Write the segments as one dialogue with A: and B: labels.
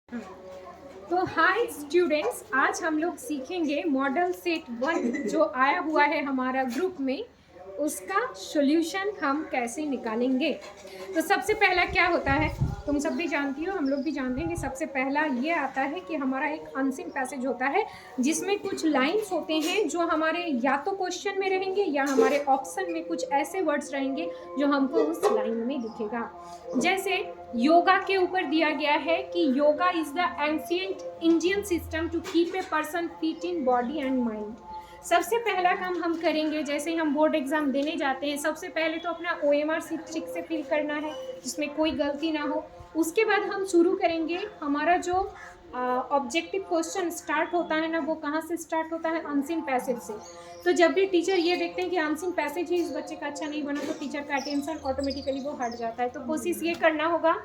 A: हम्म। तो hi students, आज हम लोग सीखेंगे मॉडल सेट 1 जो आया हुआ है हमारा ग्रुप में, उसका सॉल्यूशन हम कैसे निकालेंगे। तो सबसे पहला क्या होता है, तुम सब भी जानती हो, हम लोग भी जानते हैं कि सबसे पहला ये आता है कि हमारा एक अनसीन पैसेज होता है जिसमें कुछ लाइंस होते हैं जो हमारे या तो क्वेश्चन में रहेंगे या हमारे ऑप्शन में कुछ ऐसे वर्ड्स रहेंगे जो हमको उस लाइन में दिखेगा। जैसे योगा के ऊपर दिया गया है कि yoga is the ancient Indian system to keep a person fit in body and mind. सबसे पहला काम हम करेंगे, जैसे हम बोर्ड एग्जाम देने जाते हैं, सबसे पहले तो अपना OMR सीट ठीक से फिल करना है जिसमें कोई गलती ना हो। उसके बाद हम शुरू करेंगे, हमारा जो ऑब्जेक्टिव क्वेश्चन स्टार्ट होता है ना, वो कहाँ से स्टार्ट होता है, अनसीन पैसेज से। तो जब भी टीचर ये देखते हैं कि अनसीन पैसेज ही इस बच्चे का अच्छा नहीं बना, तो टीचर का अटेंशन ऑटोमेटिकली वो हट जाता है। तो कोशिश ये करना होगा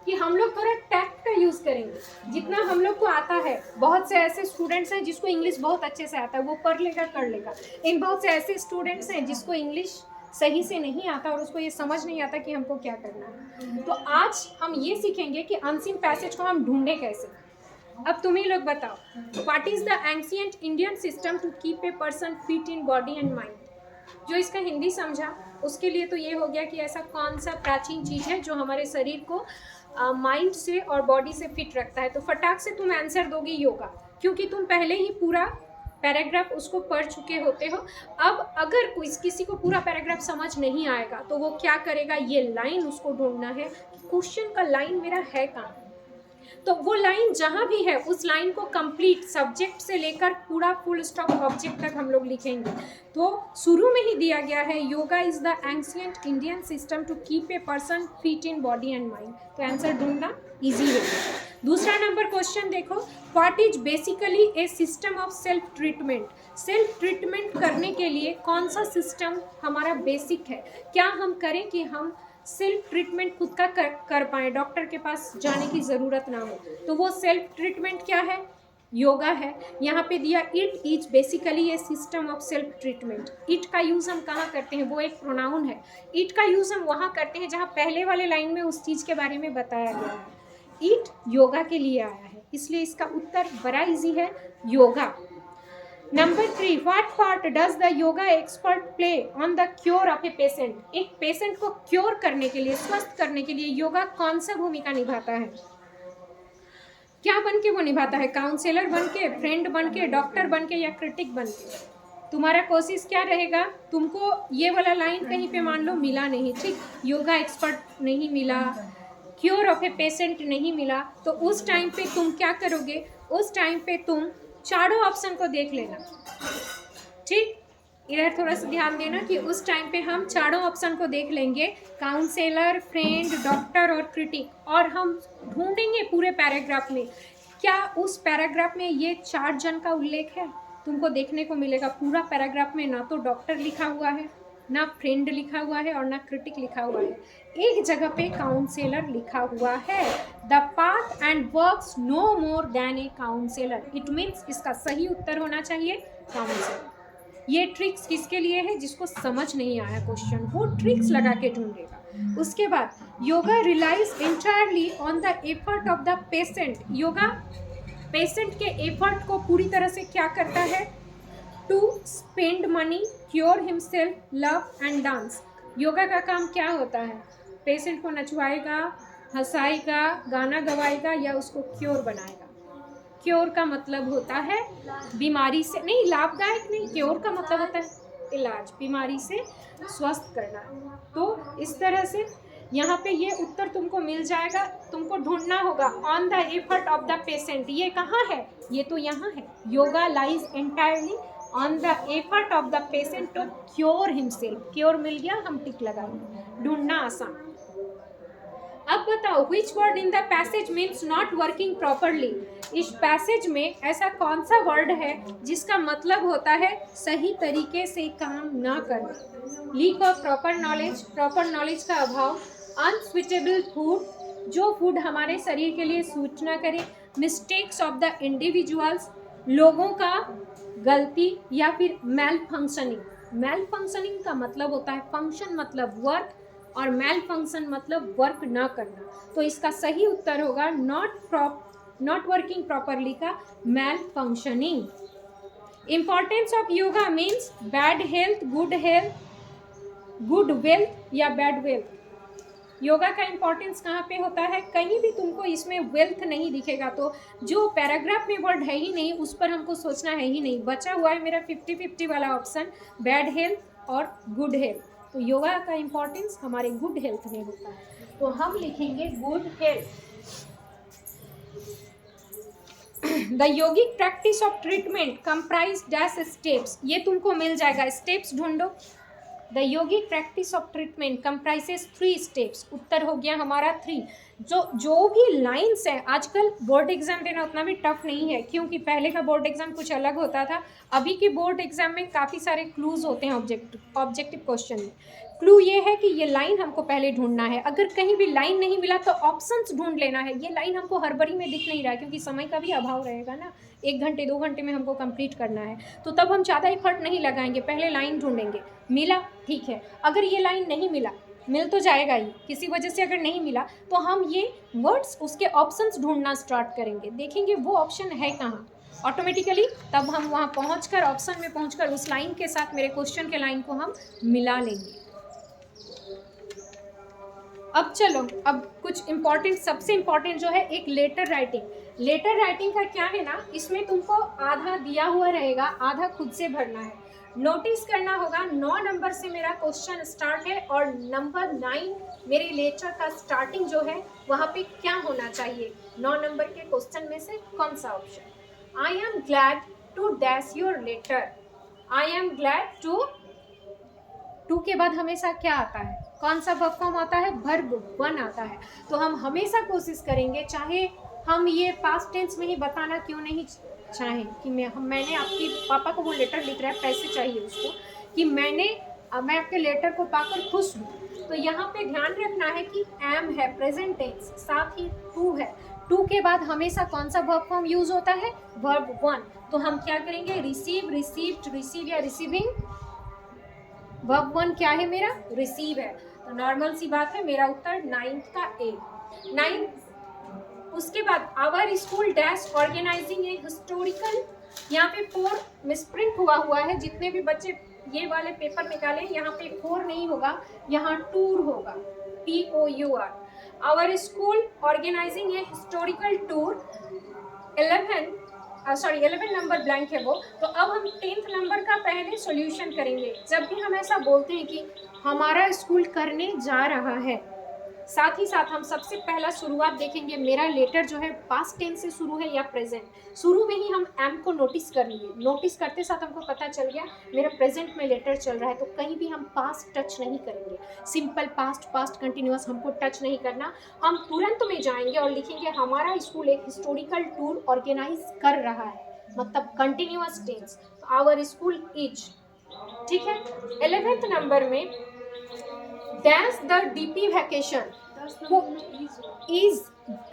A: कि हम लोग थोड़ा टैक्ट का यूज करेंगे जितना हम लोग को आता है। बहुत से ऐसे स्टूडेंट्स हैं जिसको इंग्लिश बहुत अच्छे से आता है, वो पढ़ लेगा कर लेगा। लेकिन बहुत से ऐसे स्टूडेंट्स हैं जिसको इंग्लिश सही से नहीं आता और उसको ये समझ नहीं आता कि हमको क्या करना है। तो आज हम ये सीखेंगे कि अनसीन पैसेज को हम ढूंढे कैसे। अब तुम ही लोग बताओ, what is the ancient Indian system to keep a person fit in body and mind. जो इसका हिंदी समझा उसके लिए तो ये हो गया कि ऐसा कौन सा प्राचीन चीज़ है जो हमारे शरीर को माइंड से और बॉडी से फिट रखता है। तो फटाक से तुम आंसर दोगे योगा, क्योंकि तुम पहले ही पूरा पैराग्राफ उसको पढ़ चुके होते हो। अब अगर किसी को पूरा पैराग्राफ समझ नहीं आएगा तो वो क्या करेगा, ये लाइन उसको ढूंढना है कि क्वेश्चन का लाइन मेरा है कहाँ। तो वो लाइन जहाँ भी है उस लाइन को कंप्लीट सब्जेक्ट से लेकर पूरा फुल स्टॉप ऑब्जेक्ट तक हम लोग लिखेंगे। तो शुरू में ही दिया गया है yoga is the ancient Indian system to keep a person fit in body and mind. तो आंसर ढूंढना इजी है। दूसरा नंबर क्वेश्चन देखो, what is basically a system of self treatment. Self treatment करने के लिए कौन सा सिस्टम हमारा बेसिक है, क्या हम करें कि हम सेल्फ ट्रीटमेंट खुद का कर पाएँ, डॉक्टर के पास जाने की ज़रूरत ना हो। तो वो सेल्फ ट्रीटमेंट क्या है, योगा है। यहाँ पे दिया it is basically a system of self treatment. It का यूज़ हम कहाँ करते हैं, वो एक प्रोनाउन है। इट का यूज़ हम वहाँ करते हैं जहाँ पहले वाले लाइन में उस चीज़ के बारे में बताया गया है। इट योगा के लिए आया है, इसलिए इसका उत्तर बड़ा इजी है, yoga. Number 3, what part does the yoga expert play on the cure of a patient. एक पेशेंट को क्योर करने के लिए, स्वस्थ करने के लिए योगा कौन सा भूमिका निभाता है, क्या बन के वो निभाता है, काउंसलर बन के, फ्रेंड बन के, डॉक्टर बन के या क्रिटिक बन के। तुम्हारा कोशिश क्या रहेगा, तुमको ये वाला लाइन कहीं पे मान लो मिला नहीं, ठीक, योगा एक्सपर्ट नहीं मिला, क्योर ऑफ ए पेशेंट नहीं मिला, तो उस टाइम पे तुम क्या करोगे, उस टाइम पे तुम चारों ऑप्शन को देख लेना। ठीक, इधर थोड़ा सा ध्यान देना कि उस टाइम पे हम चारों ऑप्शन को देख लेंगे, काउंसलर, फ्रेंड, डॉक्टर और क्रिटिक, और हम ढूंढेंगे पूरे पैराग्राफ में क्या उस पैराग्राफ में ये 4 जन का उल्लेख है। तुमको देखने को मिलेगा पूरा पैराग्राफ में ना तो डॉक्टर लिखा हुआ है, ना फ्रेंड लिखा हुआ है और ना क्रिटिक लिखा हुआ है, एक जगह पे काउंसलर लिखा हुआ है। The path and works no more than a counsellor. It means इसका सही उत्तर होना चाहिए काउंसलर। ये ट्रिक्स किसके लिए है, जिसको समझ नहीं आया क्वेश्चन वो ट्रिक्स लगा के ढूंढेगा। उसके बाद yoga relies entirely on the effort of the patient. Yoga patient के एफर्ट को पूरी तरह से क्या करता है, to spend money, cure himself, love and dance. Yoga का काम क्या होता है, पेशेंट को नचवाएगा, हंसाएगा, गाना गवाएगा या उसको क्योर बनाएगा। क्योर का मतलब होता है बीमारी से, नहीं लाभदायक नहीं, क्योर का मतलब होता है इलाज, बीमारी से स्वस्थ करना। तो इस तरह से यहाँ पे ये उत्तर तुमको मिल जाएगा। तुमको ढूंढना होगा on the effort of the patient, ये कहाँ है, ये तो यहाँ है, yoga lies entirely on the effort of the patient to cure himself. Cure मिल गया, हम टिक लगाएंगे, ढूंढना आसान। अब बताओ, which word in the passage means not working properly। इस पैसेज में ऐसा कौन सा वर्ड है जिसका मतलब होता है सही तरीके से काम ना करना। Leak of proper knowledge, proper knowledge का अभाव, अनस्विटेबल फूड, जो फूड हमारे शरीर के लिए सूट ना करे, मिस्टेक्स ऑफ द इंडिविजुअल्स, लोगों का गलती, या फिर मेल फंक्शनिंग। मेल फंक्शनिंग का मतलब होता है फंक्शन मतलब वर्क, और मैल फंक्शन मतलब वर्क ना करना। तो इसका सही उत्तर होगा नॉट वर्किंग प्रॉपरली का malfunctioning. Importance of yoga means bad health, good wealth या बैड वेल्थ। योगा का इंपॉर्टेंस कहाँ पे होता है? कहीं भी तुमको इसमें वेल्थ नहीं दिखेगा, तो जो पैराग्राफ में वर्ड है ही नहीं उस पर हमको सोचना है ही नहीं। बचा हुआ है मेरा 50-50 वाला ऑप्शन, बैड हेल्थ और गुड हेल्थ। तो योगा का इंपॉर्टेंस हमारे गुड हेल्थ में होता है, तो हम लिखेंगे good health. The yogic practice of treatment comprise dash steps, ये तुमको मिल जाएगा, स्टेप्स ढूंढो। The yogic practice of treatment comprises 3 steps. उत्तर हो गया हमारा 3। जो भी लाइन्स हैं, आजकल बोर्ड एग्जाम देना उतना भी टफ नहीं है, क्योंकि पहले का बोर्ड एग्जाम कुछ अलग होता था। अभी के बोर्ड एग्जाम में काफ़ी सारे क्लूज होते हैं ऑब्जेक्टिव क्वेश्चन में। क्लू ये है कि ये लाइन हमको पहले ढूंढना है, अगर कहीं भी लाइन नहीं मिला तो ऑप्शंस ढूंढ लेना है। ये लाइन हमको हड़बड़ी में दिख नहीं रहा है, क्योंकि समय का भी अभाव रहेगा ना, 1 घंटे 2 घंटे में हमको कंप्लीट करना है, तो तब हम ज़्यादा एफर्ट नहीं लगाएंगे, पहले लाइन ढूंढेंगे। मिला, ठीक है। अगर ये लाइन नहीं मिला, मिल तो जाएगा ही, किसी वजह से अगर नहीं मिला तो हम ये वर्ड्स उसके ऑप्शंस ढूंढना स्टार्ट करेंगे, देखेंगे वो ऑप्शन है कहाँ ऑटोमेटिकली, तब हम वहाँ पहुँचकर ऑप्शन में पहुँचकर उस लाइन के साथ मेरे क्वेश्चन के लाइन को हम मिला लेंगे। अब चलो, अब कुछ इम्पॉर्टेंट, सबसे इम्पॉर्टेंट जो है एक लेटर राइटिंग। लेटर राइटिंग का क्या है ना, इसमें तुमको आधा दिया हुआ रहेगा, आधा खुद से भरना है। नोटिस करना होगा 9 नंबर से मेरा क्वेश्चन स्टार्ट है और नंबर 9 मेरे लेटर का स्टार्टिंग जो है वहाँ पे क्या होना चाहिए, 9 नंबर के क्वेश्चन में से कौन सा option. I am glad to dash your letter. I am glad to के बाद हमेशा क्या आता है, कौन सा वर्ब फॉर्म आता है, वर्ब 1 आता है। तो हम हमेशा कोशिश करेंगे, चाहे हम ये पास्ट टेंस में ही बताना क्यों नहीं चाहें कि मैंने आपके पापा को वो लेटर लिख रहा है, पैसे चाहिए उसको, कि मैं आपके लेटर को पाकर खुश हूँ। तो यहाँ पे ध्यान रखना है कि एम है प्रेजेंट टेंस, साथ ही टू है। टू के बाद हमेशा कौन सा वर्ब फॉर्म यूज होता है, वर्ब 1। तो हम क्या करेंगे, रिसीव, रिसीव्ड, रिसीव या रिसीविंग। वर्ब 1 क्या है मेरा, रिसीव है। तो नॉर्मल सी बात है, मेरा उत्तर 9th का ए। 9 उसके बाद our school dash organizing a historical, यहाँ पे 4 मिसप्रिंट हुआ है, जितने भी बच्चे ये वाले पेपर निकालें यहाँ पे 4 नहीं होगा, यहाँ टूर होगा, TOUR। Our school organizing a historical tour. 11 number blank है वो। तो अब हम 10th नंबर का पहले सॉल्यूशन करेंगे। जब भी हम ऐसा बोलते हैं कि हमारा स्कूल करने जा रहा है, साथ ही साथ हम सबसे पहला शुरुआत देखेंगे, मेरा लेटर जो है पास्ट टेंस से शुरू है या प्रेजेंट। शुरू में ही हम एम को नोटिस कर लिए, नोटिस करते साथ हमको पता चल गया मेरा प्रेजेंट में लेटर चल रहा है, तो कहीं भी हम पास्ट टच नहीं करेंगे। सिंपल पास्ट, पास्ट कंटिन्यूअस हमको टच नहीं करना। हम तुरंत में जाएंगे और लिखेंगे हमारा स्कूल एक हिस्टोरिकल टूर ऑर्गेनाइज कर रहा है, मतलब continuous tense. Our school is, ठीक है। 11th नंबर में dash the DP vacation is,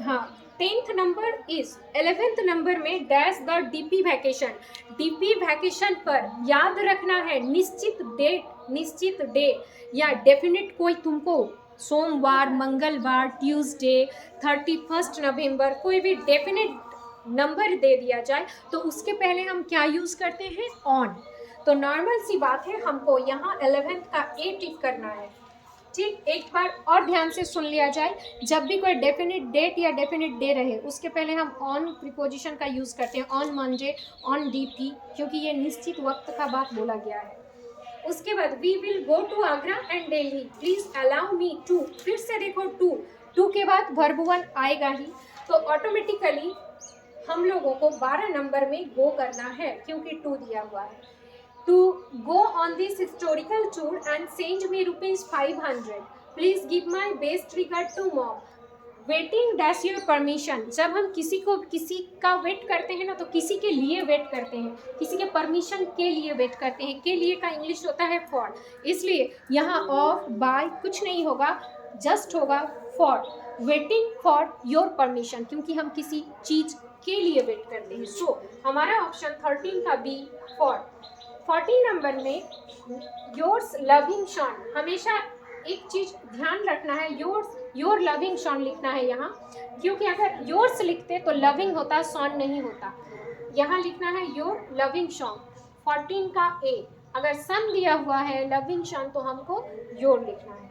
A: हाँ 10th number is, 11th number में dash the DP vacation. DP vacation पर याद रखना है निश्चित डेट, निश्चित डे या डेफिनेट कोई तुमको सोमवार, मंगलवार, ट्यूसडे, 31 नवंबर, कोई भी डेफिनेट नंबर दे दिया जाए तो उसके पहले हम क्या यूज़ करते हैं, ऑन। तो नॉर्मल सी बात है, हमको यहाँ 11th का ए टिक करना है, ठीक। एक बार और ध्यान से सुन लिया जाए, जब भी कोई डेफिनेट डेट या डेफिनेट डे रहे उसके पहले हम ऑन प्रीपोजिशन का यूज़ करते हैं, ऑन मंडे, ऑन डीपी, क्योंकि ये निश्चित वक्त का बात बोला गया है। उसके बाद we will go to Agra and Delhi, please allow me to, फिर से देखो टू के बाद वर्ब 1 आएगा ही, तो ऑटोमेटिकली हम लोगों को 12 नंबर में गो करना है, क्योंकि 2 दिया हुआ है। To go on this historical tour and send me ₹500. Please give my best regard to mom. Waiting dash your permission. जब हम किसी का वेट करते हैं ना, तो किसी के लिए वेट करते हैं, किसी के परमिशन के लिए वेट करते हैं। के लिए का इंग्लिश होता है फॉर, इसलिए यहाँ ऑफ, बाय कुछ नहीं होगा, जस्ट होगा for. Waiting for your permission, क्योंकि हम किसी चीज़ के लिए वेट करते हैं। सो हमारा ऑप्शन 13 का बी, फॉर। 14 नंबर में योर्स लविंग शॉन, हमेशा एक चीज ध्यान रखना है, योर लविंग शॉन लिखना है यहाँ, क्योंकि अगर योर्स लिखते तो लविंग होता, शॉन नहीं होता। यहाँ लिखना है योर लविंग शॉन, 14 का ए। अगर सन दिया हुआ है लविंग शॉन तो हमको योर लिखना है।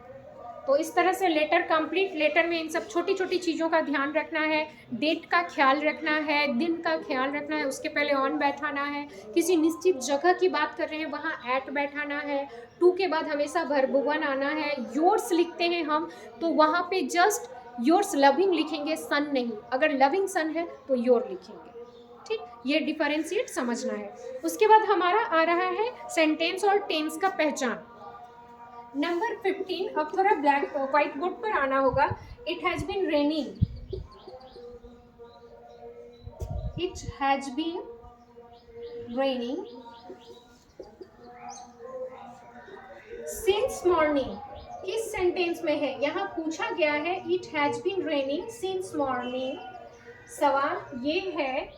A: तो इस तरह से लेटर कंप्लीट, लेटर में इन सब छोटी छोटी चीज़ों का ध्यान रखना है, डेट का ख्याल रखना है, दिन का ख्याल रखना है, उसके पहले ऑन बैठाना है, किसी निश्चित जगह की बात कर रहे हैं वहाँ एट बैठाना है, टू के बाद हमेशा वर्ब वन आना है। योर्स लिखते हैं हम तो वहाँ पे जस्ट योर्स लविंग लिखेंगे, सन नहीं। अगर लविंग सन है तो योर लिखेंगे, ठीक। ये डिफरेंशिएट समझना है। उसके बाद हमारा आ रहा है सेंटेंस और टेंस का पहचान। नंबर 15, अब थोड़ा ब्लैक व्हाइट बोर्ड पर आना होगा। It has been raining, it has been raining since morning. किस सेंटेंस में है? यहाँ पूछा गया है it has been raining since morning. सवाल ये है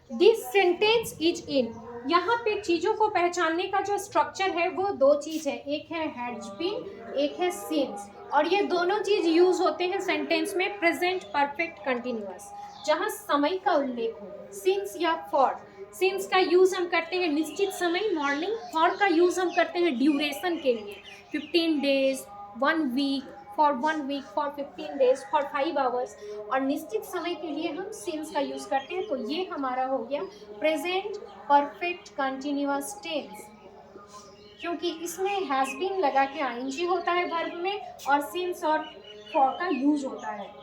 A: दिस सेंटेंस इज इन। यहाँ पे चीज़ों को पहचानने का जो स्ट्रक्चर है वो दो चीज़ है, एक है हैज बीन, एक है सिंस। और ये दोनों चीज़ यूज होते हैं सेंटेंस में प्रेजेंट परफेक्ट कंटिन्यूअस, जहाँ समय का उल्लेख हो। सिंस या फॉर, सिंस का यूज हम करते हैं निश्चित समय मॉर्निंग, फॉर का यूज हम करते हैं ड्यूरेशन के लिए, 15 days, 1 week, for 1 week, for 15 days, for 5 hours. और निश्चित समय के लिए हम सिंस का यूज करते हैं। तो ये हमारा हो गया प्रेजेंट परफेक्ट कंटिन्यूअस टेंस, क्योंकि इसमें हैज बीन लगा के आईएनजी होता है वर्ब में, और सिंस और फॉर का यूज होता है।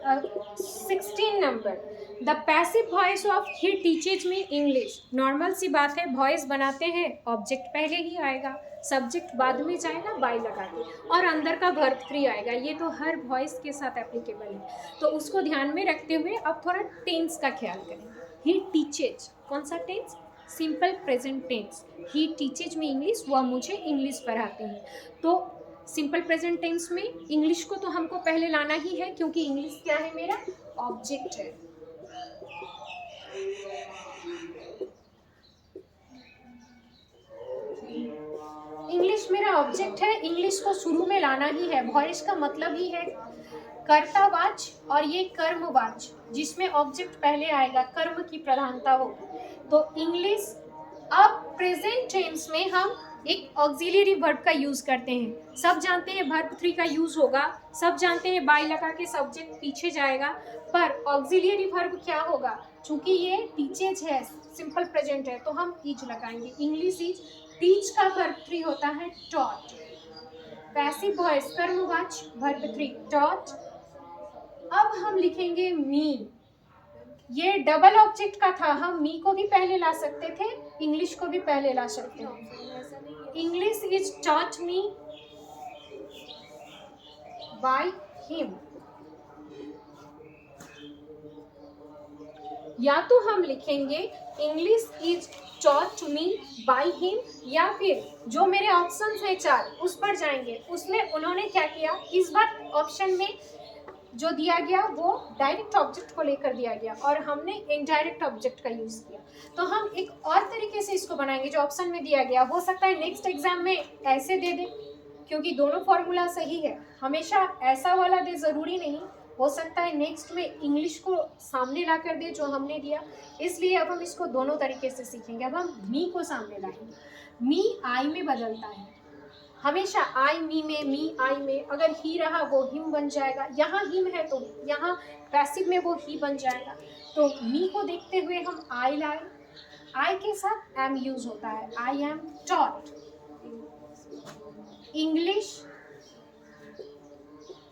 A: अब 16 number, the passive voice of he teaches me English. Normal सी बात है, वॉइस बनाते हैं ऑब्जेक्ट पहले ही आएगा, सब्जेक्ट बाद में जाएगा बाय लगा के, और अंदर का वर्ब 3 आएगा। ये तो हर वॉइस के साथ एप्लीकेबल है, तो उसको ध्यान में रखते हुए अब थोड़ा टेंस का ख्याल करें। ही टीचेज, कौन सा tense? Simple present tense. He teaches me English, वह मुझे इंग्लिश पढ़ाते हैं। तो सिंपल प्रेजेंट टेंस में इंग्लिश को तो हमको पहले लाना ही है, क्योंकि इंग्लिश क्या है? मेरा ऑब्जेक्ट है। इंग्लिश मेरा ऑब्जेक्ट है, इंग्लिश को शुरू में लाना ही है। वॉइस का मतलब ही है कर्तावाच, और ये कर्मवाच, जिसमें ऑब्जेक्ट पहले आएगा, कर्म की प्रधानता होगी। तो इंग्लिश, अब प्रेजेंट टेंस में हम एक ऑक्सिलरी वर्ब का यूज करते हैं। सब जानते हैं वर्ब 3 का यूज होगा, सब जानते हैं बाय लगा के सब्जेक्ट पीछे जाएगा, पर ऑक्सिलरी वर्ब क्या होगा? चूंकि ये टीचेज है, सिंपल प्रेजेंट है, तो हम इज लगाएंगे। इंग्लिश इज, टीच का वर्ब 3 होता है टॉट। पैसिव वॉइस कर्मवाच, वर्ब 3 टॉट। अब हम लिखेंगे मी। ये डबल ऑब्जेक्ट का था, हम मी को भी पहले ला सकते थे, इंग्लिश को भी पहले ला सकते हैं। English is taught me by him. या तो हम लिखेंगे English is taught me by him, या फिर जो मेरे ऑप्शंस हैं 4 उस पर जाएंगे। उसमें उन्होंने क्या किया, इस बार ऑप्शन में जो दिया गया वो डायरेक्ट ऑब्जेक्ट को लेकर दिया गया, और हमने इनडायरेक्ट ऑब्जेक्ट का यूज किया। तो हम एक और तरीके से इसको बनाएंगे जो ऑप्शन में दिया गया। हो सकता है नेक्स्ट एग्जाम में ऐसे दे दे, क्योंकि दोनों फॉर्मूला सही है, हमेशा ऐसा वाला दे जरूरी नहीं। हो सकता है नेक्स्ट में इंग्लिश को सामने ला कर दे जो हमने दिया, इसलिए अब हम इसको दोनों तरीके से सीखेंगे। अब हम मी को सामने लाएंगे। मी आई में बदलता है हमेशा, आई मी में, मी आई में। अगर ही रहा वो हिम बन जाएगा, यहाँ हिम है तो यहाँ पैसिव में वो ही बन जाएगा। तो मी को देखते हुए हम आई लाए, आई के साथ एम यूज होता है, I am taught English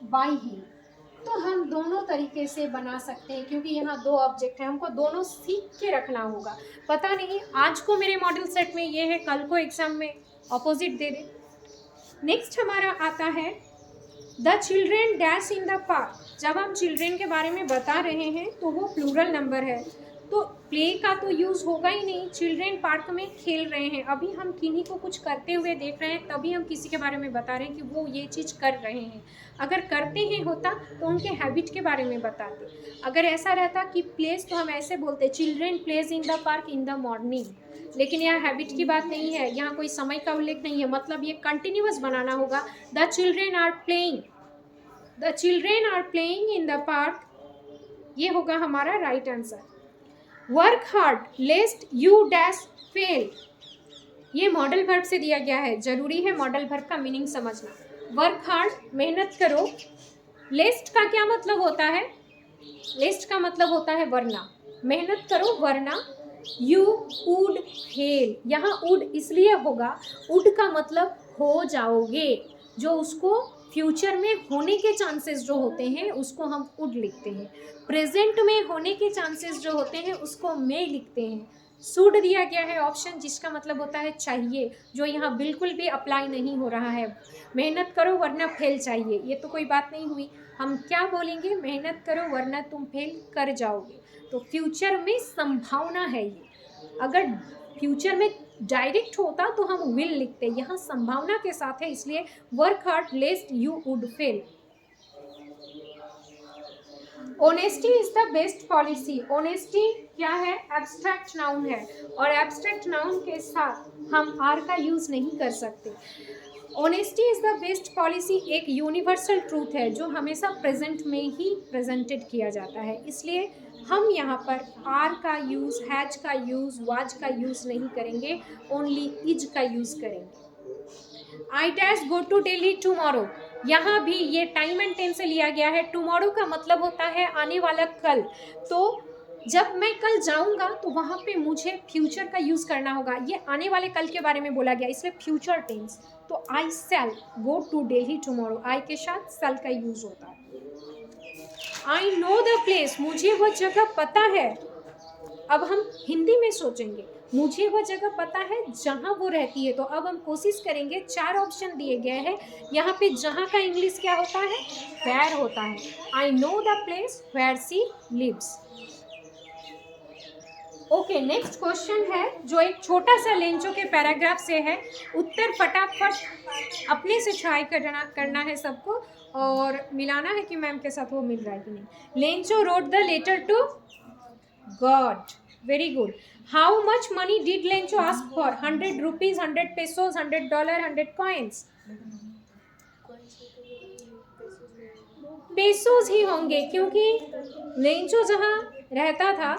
A: by him. तो हम दोनों तरीके से बना सकते हैं, क्योंकि यहाँ 2 ऑब्जेक्ट है, हमको दोनों सीख के रखना होगा। पता नहीं आज को मेरे मॉडल सेट में ये है, कल को एग्जाम में अपोजिट दे दे। नेक्स्ट हमारा आता है the children dash in the park. जब हम चिल्ड्रेन के बारे में बता रहे हैं तो वो प्लूरल नंबर है, तो प्ले का तो यूज़ होगा ही नहीं, चिल्ड्रेन पार्क में खेल रहे हैं, अभी हम किन्हीं को कुछ करते हुए देख रहे हैं तभी हम किसी के बारे में बता रहे हैं कि वो ये चीज़ कर रहे हैं। अगर करते ही होता तो उनके हैबिट के बारे में बताते। अगर ऐसा रहता कि प्लेस तो हम ऐसे बोलते children plays in the park in the morning, लेकिन यहाँ हैबिट की बात नहीं है, यहाँ कोई समय का उल्लेख नहीं है, मतलब ये कंटिन्यूअस बनाना होगा। The children are playing, the children are playing in the park, ये होगा हमारा right answer. Work hard lest you dash fail, ये मॉडल वर्ब से दिया गया है, जरूरी है मॉडल वर्ब का मीनिंग समझना। वर्क हार्ड मेहनत करो, लेस्ट का क्या मतलब होता है, लेस्ट का मतलब होता है वरना, मेहनत करो वरना यू वुड फेल, यहाँ वुड इसलिए होगा, वुड का मतलब हो जाओगे, जो उसको फ्यूचर में होने के चांसेस जो होते हैं उसको हम वुड लिखते हैं, प्रेजेंट में होने के चांसेस जो होते हैं उसको मे लिखते हैं। शुड दिया गया है ऑप्शन, जिसका मतलब होता है चाहिए, जो यहाँ बिल्कुल भी अप्लाई नहीं हो रहा है। मेहनत करो वरना फेल चाहिए, ये तो कोई बात नहीं हुई, हम क्या बोलेंगे, मेहनत करो वरना तुम फेल कर जाओगे। तो फ्यूचर में संभावना है ये, अगर फ्यूचर में डायरेक्ट होता तो हम विल लिखते, यहाँ संभावना के साथ है, इसलिए work hard lest you would fail. Honesty is the best policy, honesty क्या है, एब्स्ट्रैक्ट नाउन है, और एब्स्ट्रैक्ट नाउन के साथ हम आर का यूज नहीं कर सकते। Honesty is the best policy एक यूनिवर्सल ट्रूथ है जो हमेशा प्रेजेंट में ही प्रेजेंटेड किया जाता है, इसलिए हम यहाँ पर आर का यूज़, हैज का यूज़, वाज का यूज़ नहीं करेंगे, ओनली इज का यूज़ करेंगे। I dash go to Delhi tomorrow, यहाँ भी ये टाइम एंड टेंस से लिया गया है। टुमारो का मतलब होता है आने वाला कल, तो जब मैं कल जाऊंगा तो वहाँ पे मुझे फ्यूचर का यूज़ करना होगा, ये आने वाले कल के बारे में बोला गया, इसलिए फ्यूचर टेंस। तो आई शैल गो टू दिल्ली टुमारो, आई के साथ शैल का यूज़ होता है। आई नो द प्लेस, मुझे वह जगह पता है, अब हम हिंदी में सोचेंगे, मुझे वह जगह पता है जहाँ वो रहती है, तो अब हम कोशिश करेंगे, 4 ऑप्शन दिए गए हैं, यहाँ पे जहाँ का इंग्लिश क्या होता है, वेयर होता है। I know the place where she lives. Okay, next question है जो एक छोटा सा लेंचो के पैराग्राफ से है, उत्तर फटाफट अपने से ट्राई करना है सबको, और मिलाना है कि मैम के साथ वो मिल रहा है कि नहीं। Lencho wrote the letter to God, very good. How much money did Lencho ask for, 100 rupees, 100 pesos, $100, 100 coins, pesos ही होंगे क्योंकि लेंचो जहाँ रहता था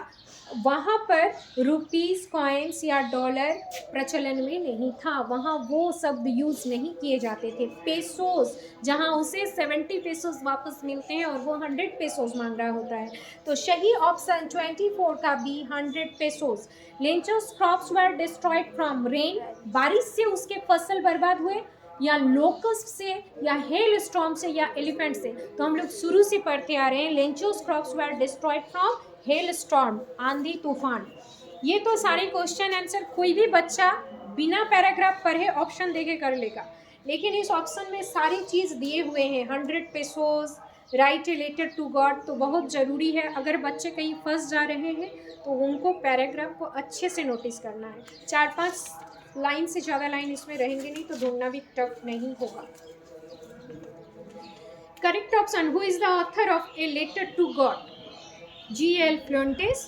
A: वहाँ पर रुपीस, कॉइन्स या डॉलर प्रचलन में नहीं था, वहाँ वो शब्द यूज़ नहीं किए जाते थे। पेसोस, जहाँ उसे 70 पेसोस वापस मिलते हैं और वो 100 पेसोस मांग रहा होता है, तो सही ऑप्शन 24 का B, 100 pesos. Lencho's crops were destroyed from rain, बारिश से उसके फसल बर्बाद हुए, या लोकस्ट से, या हेल स्टॉर्म से, या एलिफेंट से। तो हम लोग शुरू से पढ़ते आ रहे हैं, Lencho's crops were destroyed from hail storm, आंधी तूफान। ये तो सारे क्वेश्चन आंसर कोई भी बच्चा बिना पैराग्राफ पढ़े ऑप्शन देके कर लेगा, लेकिन इस ऑप्शन में सारी चीज़ दिए हुए हैं। 100 पेसोज, राइट रिलेटेड टू गॉड, तो बहुत ज़रूरी है, अगर बच्चे कहीं फंस जा रहे हैं तो उनको पैराग्राफ को अच्छे से नोटिस करना है। 4-5 लाइन से ज़्यादा लाइन इसमें रहेंगे नहीं तो ढूंढना भी टफ नहीं होगा। Correct option, who is the author of a letter to God, G.L. Florentis,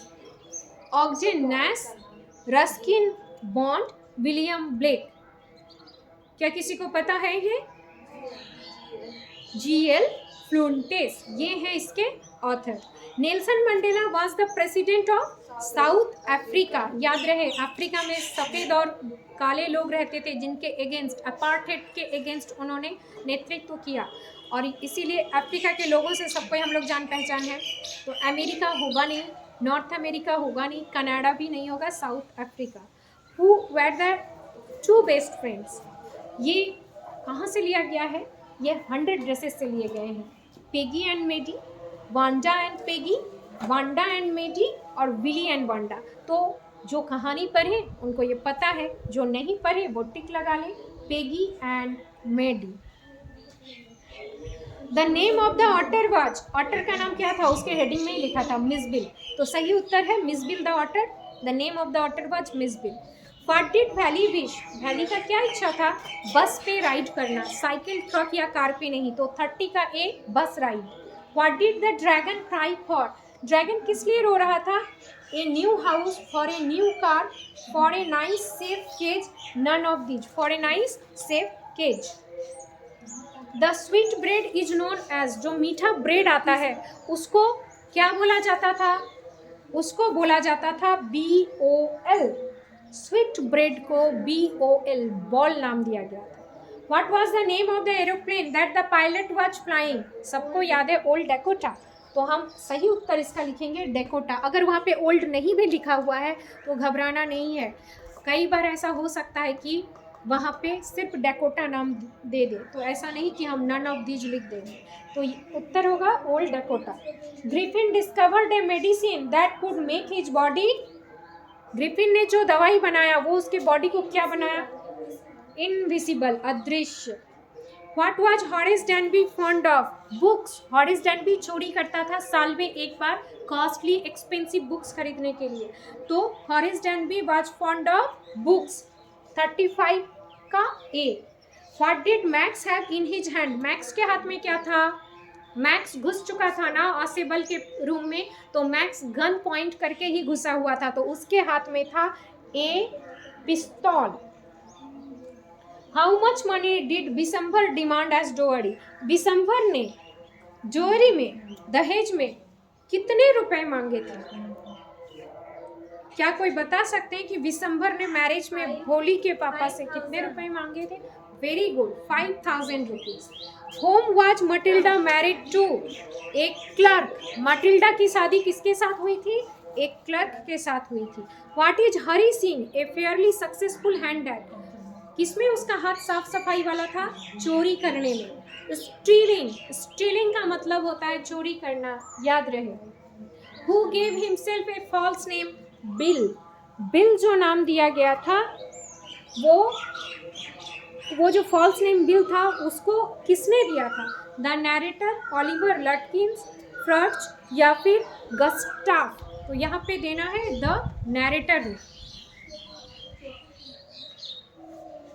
A: Ogden Nash, Ruskin Bond, William Blake. क्या किसी को पता है ये? G.L. फ्लोरेंटिस, ये है इसके author. Nelson Mandela was the president of south Africa, याद रहे अफ्रीका में सफ़ेद और काले लोग रहते थे जिनके अगेंस्ट, अपार्थाइड के अगेंस्ट उन्होंने नेतृत्व किया, और इसीलिए अफ्रीका के लोगों से सबको हम लोग जान पहचान है। तो अमेरिका होगा नहीं, नॉर्थ अमेरिका होगा नहीं, कनाडा भी नहीं होगा, south Africa. Who were the 2 best friends, ये कहाँ से लिया गया है? ये 100 ड्रेसेस से लिए गए हैं। Peggy and Maddie, Wanda and Peggy, Wanda and Maddie, और विली एंड वांडा। तो जो कहानी पढ़े उनको ये पता है, जो नहीं पढ़े वो टिक लगा ले, Peggy and Maddy. The name of the author was, author का नाम क्या था? उसके हेडिंग में ही लिखा था मिस बिल। तो सही उत्तर है Miss Bill the author. The name of the author was Miss Bill. What did Valley wish, Valley का क्या इच्छा था? बस पे राइड करना, साइकिल, ट्रक या कार पे नहीं। तो 30 का a, bus ride. What did the dragon cry for, dragon किस लिए रो रहा था? A new house, for a new car, for a nice safe cage, none of these. For a nice safe cage. The sweet bread is known as, जो मीठा bread आता है उसको क्या बोला जाता था? उसको बोला जाता था BOL। स्वीट ब्रेड को BOL, बॉल नाम दिया गया था। What was the name of the aeroplane that the pilot was flying, सबको याद है ओल्ड डेकोटा। तो हम सही उत्तर इसका लिखेंगे डेकोटा। अगर वहाँ पे ओल्ड नहीं भी लिखा हुआ है तो घबराना नहीं है, कई बार ऐसा हो सकता है कि वहाँ पे सिर्फ डेकोटा नाम दे दे, तो ऐसा नहीं कि हम नन ऑफ दीज लिख देंगे। तो उत्तर होगा old Dakota. Griffin discovered a medicine that could make his body, Griffin ने जो दवाई बनाया वो उसके बॉडी को क्या बनाया? इनविजिबल, अदृश्य। What was Horace डैनबी fond of, books. Horace डैनबी चोरी करता था साल में एक बार कॉस्टली एक्सपेंसिव बुक्स खरीदने के लिए। तो Horace Danby was fond of books. 35 का A. What did Max have in his hand, Max के हाथ में क्या था? मैक्स घुस चुका था ना ऑसेबल के रूम में, तो मैक्स गन पॉइंट करके ही घुसा हुआ था, तो उसके हाथ में था ए, पिस्तौल। How much money did Bishamber demand as dowry, Bishamber ने जोहरी में, दहेज में कितने रुपए मांगे थे? क्या कोई बता सकते हैं कि विशंबर ने मैरिज में भोली के पापा से कितने रुपए मांगे थे? Very good, 5000 rupees. Whom was Matilda married to, एक क्लर्क। मटिल्डा की शादी किसके साथ हुई थी? एक क्लर्क के साथ हुई थी। What is Hari Singh A Fairlie successful handbag, किसमें उसका हाथ साफ सफाई वाला था? चोरी करने में। स्टीलिंग, स्टीलिंग का मतलब होता है चोरी करना, याद रहे। Who gave himself a false name, Bill. Bill जो नाम दिया गया था वो जो फॉल्स नेम बिल था उसको किसने दिया था? द नैरेटर, ऑलिवर लटकिंस, फ्रच या फिर गस्टाफ। तो यहाँ पे देना है द नैरेटर ने।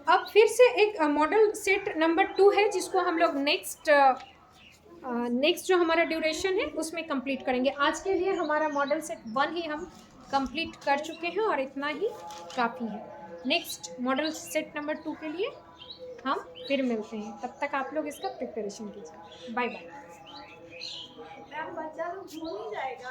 A: अब फिर से एक मॉडल सेट नंबर 2 है जिसको हम लोग नेक्स्ट जो हमारा ड्यूरेशन है उसमें कंप्लीट करेंगे। आज के लिए हमारा मॉडल सेट 1 ही हम कंप्लीट कर चुके हैं और इतना ही काफ़ी है। नेक्स्ट मॉडल सेट नंबर 2 के लिए हम फिर मिलते हैं, तब तक आप लोग इसका प्रिपरेशन कीजिए। Bye bye.